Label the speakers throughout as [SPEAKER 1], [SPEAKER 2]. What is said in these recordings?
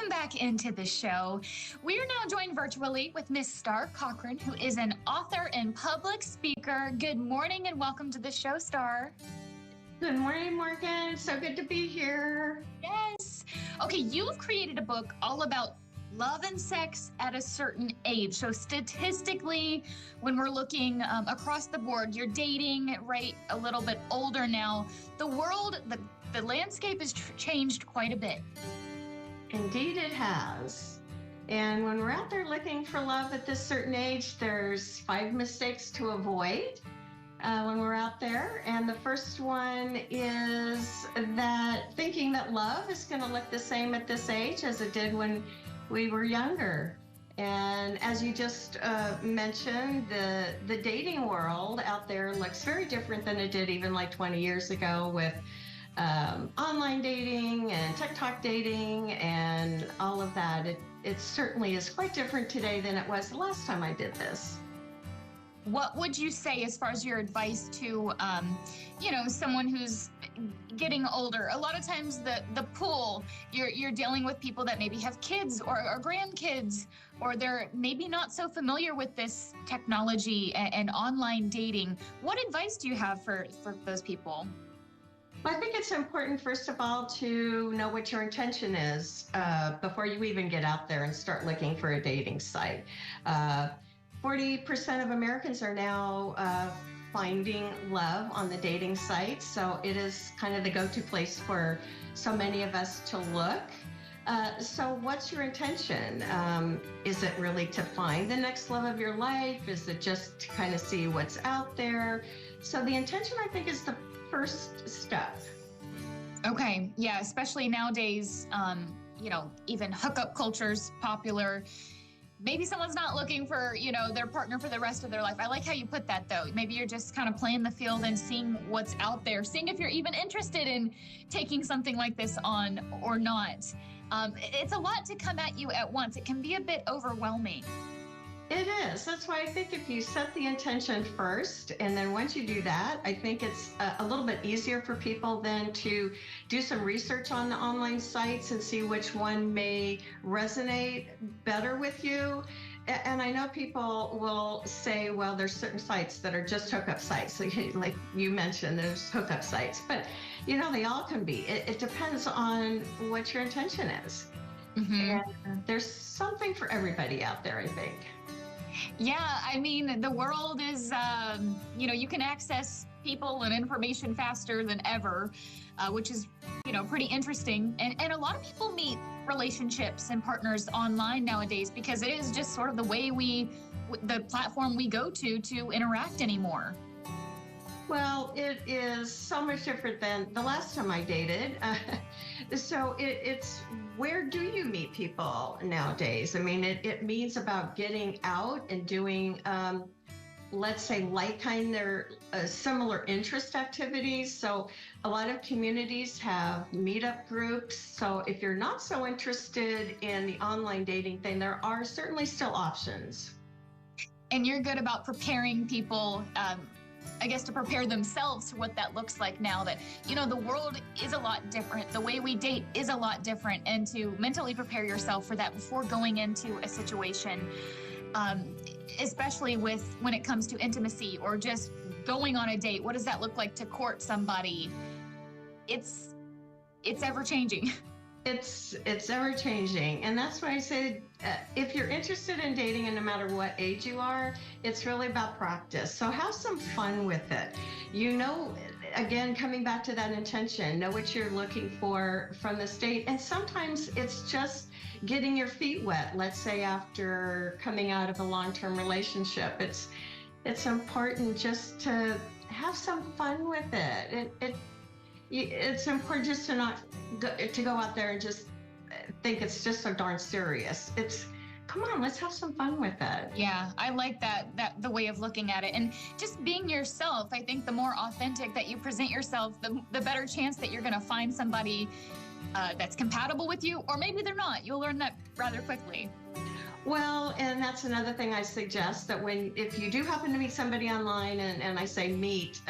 [SPEAKER 1] welcome back into the show. We are now joined virtually with Miss Starr Cochran, who is an author and public speaker. Good morning and welcome to the show, Starr.
[SPEAKER 2] Good morning, Morgan. So good to be here.
[SPEAKER 1] Yes. Okay, you've created a book all about love and sex at a certain age. So statistically, when we're looking across the board, you're dating, right, a little bit older now. The world, the landscape has changed quite a bit.
[SPEAKER 2] Indeed, it has. And when we're out there looking for love at this certain age, there's 5 mistakes to avoid when we're out there. And the first one is that thinking that love is going to look the same at this age as it did when we were younger. And as you just mentioned, the dating world out there looks very different than it did even like 20 years ago with online dating and TikTok dating and all of that. It certainly is quite different today than it was the last time I did this.
[SPEAKER 1] What would you say as far as your advice to, someone who's getting older? A lot of times the pool, you're dealing with people that maybe have kids or grandkids, or they're maybe not so familiar with this technology and online dating. What advice do you have for those people?
[SPEAKER 2] Well, I think it's important, first of all, to know what your intention is before you even get out there and start looking for a dating site. 40% of Americans are now finding love on the dating site, so it is kind of the go-to place for so many of us to look. So what's your intention? Is it really to find the next love of your life? Is it just to kind of see what's out there? So the intention, I think, is the first step.
[SPEAKER 1] Okay, yeah, especially nowadays, even hookup culture's popular. Maybe someone's not looking for, their partner for the rest of their life. I like how you put that, though. Maybe you're just kind of playing the field and seeing what's out there, seeing if you're even interested in taking something like this on or not. It's a lot to come at you at once. It can be a bit overwhelming.
[SPEAKER 2] It is. That's why I think if you set the intention first, and then once you do that, I think it's a little bit easier for people then to do some research on the online sites and see which one may resonate better with you. And I know people will say, well, there's certain sites that are just hookup sites. Like you mentioned, there's hookup sites, but they all can be. It depends on what your intention is. Mm-hmm. And there's something for everybody out there, I think.
[SPEAKER 1] Yeah, I mean, the world is, you can access people and information faster than ever, which is, pretty interesting. And a lot of people meet relationships and partners online nowadays because it is just sort of the way the platform we go to interact anymore.
[SPEAKER 2] Well, it is so much different than the last time I dated. So it's where do you meet people nowadays? I mean, it means about getting out and doing, let's say, like-kind or similar interest activities. So a lot of communities have meetup groups. So if you're not so interested in the online dating thing, there are certainly still options.
[SPEAKER 1] And you're good about preparing people, I guess, to prepare themselves to what that looks like now that, the world is a lot different. The way we date is a lot different, and to mentally prepare yourself for that before going into a situation, especially when it comes to intimacy or just going on a date. What does that look like to court somebody? It's ever changing.
[SPEAKER 2] It's ever changing. And that's why I say, if you're interested in dating, and no matter what age you are, it's really about practice. So have some fun with it. Again, coming back to that intention, know what you're looking for from the state. And sometimes it's just getting your feet wet. Let's say after coming out of a long-term relationship, it's important just to have some fun with it. It's important just to not go out there and just think it's just so darn serious. Come on, let's have some fun with it.
[SPEAKER 1] Yeah, I like that the way of looking at it. And just being yourself, I think the more authentic that you present yourself, the better chance that you're going to find somebody that's compatible with you, or maybe they're not. You'll learn that rather quickly.
[SPEAKER 2] Well, and that's another thing I suggest, that if you do happen to meet somebody online, and I say meet,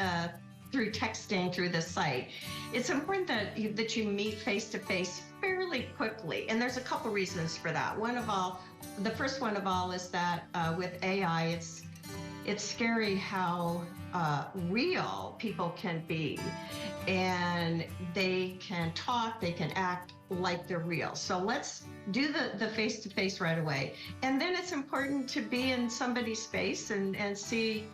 [SPEAKER 2] through texting through the site. It's important that you meet face to face fairly quickly, and there's a couple reasons for that. The first one of all is that with AI, it's scary how real people can be, and they can talk, they can act like they're real. So let's do the face-to-face right away. And then it's important to be in somebody's space and see,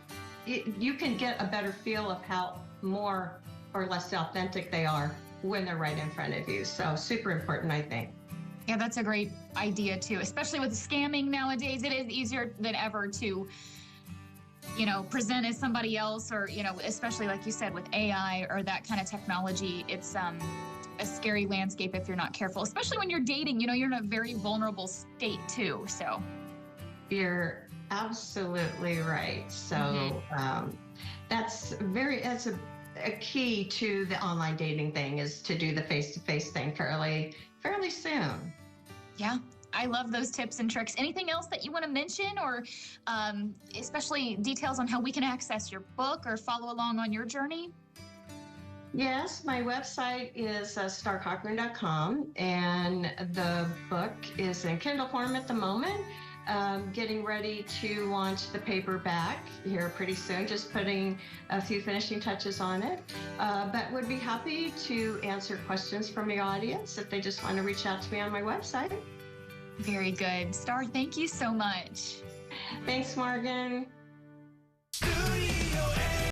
[SPEAKER 2] you can get a better feel of how more or less authentic they are when they're right in front of you. So super important, I think.
[SPEAKER 1] Yeah, that's a great idea too, especially with scamming nowadays. It is easier than ever to, present as somebody else, or, especially like you said with AI or that kind of technology. It's a scary landscape if you're not careful, especially when you're dating. You're in a very vulnerable state too. So
[SPEAKER 2] you're absolutely right. So that's a key to the online dating thing, is to do the face-to-face thing fairly soon.
[SPEAKER 1] Yeah, I love those tips and tricks. Anything else that you want to mention, or especially details on how we can access your book or follow along on your journey?
[SPEAKER 2] Yes, my website is starrcochran.com, and the book is in Kindle form at the moment. Getting ready to launch the paperback here pretty soon, just putting a few finishing touches on it. But would be happy to answer questions from the audience if they just want to reach out to me on my website.
[SPEAKER 1] Very good. Starr, thank you so much.
[SPEAKER 2] Thanks, Morgan.